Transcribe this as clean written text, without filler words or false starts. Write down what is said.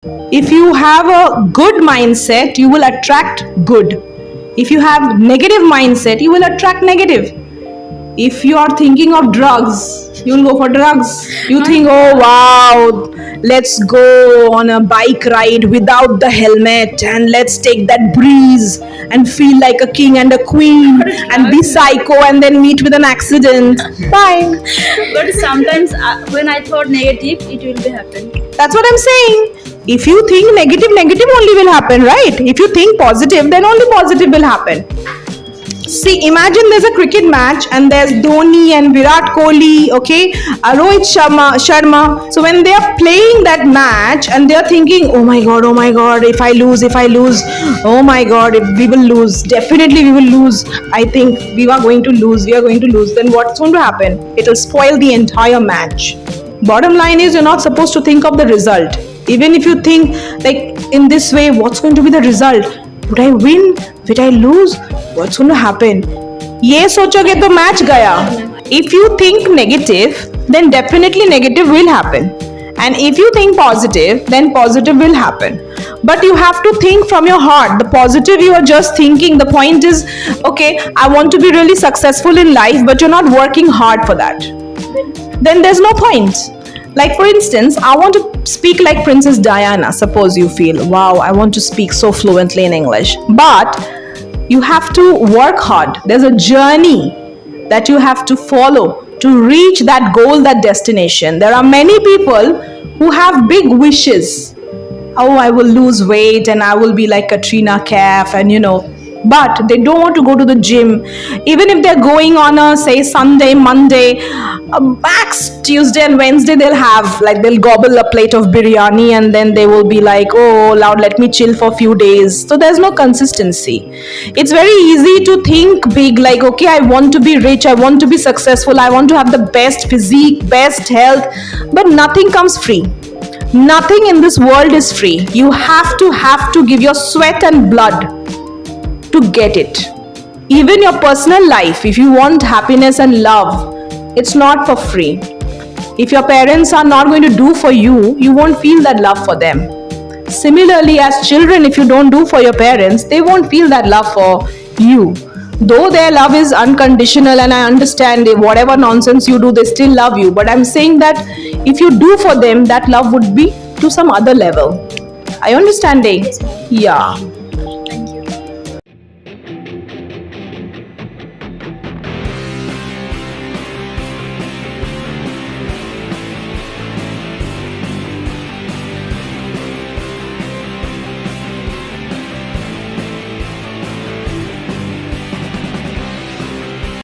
If you have a good mindset, you will attract good. If you have negative mindset, you will attract negative. If you are thinking of drugs, you will go for drugs. You think, oh wow, let's go on a bike ride without the helmet and let's take that breeze and feel like a king and a queen and be psycho and then meet with an accident. Fine. But sometimes when I thought negative, it will be happen. That's what I'm saying. If you think negative, negative only will happen, right? If you think positive, then only positive will happen. See, imagine there's a cricket match and there's Dhoni and Virat Kohli, okay, Rohit Sharma. So when they are playing that match and they are thinking, oh my god, if I lose, oh my god, if we will lose, definitely we will lose. I think we are going to lose. Then what's going to happen? It will spoil the entire match. Bottom line is, you're not supposed to think of the result. Even if you think like in this way, what's going to be the result? Would I win? Would I lose? What's going to happen? ये सोचोगे तो match गया. If you think negative, then definitely negative will happen. And if you think positive, then positive will happen. But you have to think from your heart. The positive you are just thinking. The point is, okay, I want to be really successful in life, but you're not working hard for that. Then there's no point. Like for instance, I want to speak like Princess Diana. Suppose you feel, wow, I want to speak so fluently in English. But you have to work hard. There's a journey that you have to follow to reach that goal, that destination. There are many people who have big wishes. Oh, I will lose weight and I will be like Katrina Kaif and but they don't want to go to the gym. Even if they're going on a say Sunday, Monday, max Tuesday and Wednesday, they'll gobble a plate of biryani and then they will be like, oh Lord, let me chill for a few days. So there's no consistency. It's very easy to think big, like, okay, I want to be rich, I want to be successful, I want to have the best physique, best health, but nothing comes free. Nothing in this world is free. You have to give your sweat and blood to get it. Even your personal life, if you want happiness and love, it's not for free. If your parents are not going to do for you, you won't feel that love for them. Similarly, as children, if you don't do for your parents, they won't feel that love for you. Though their love is unconditional, and I understand whatever nonsense you do, they still love you. But I'm saying that if you do for them, that love would be to some other level. Are you understanding? Yeah.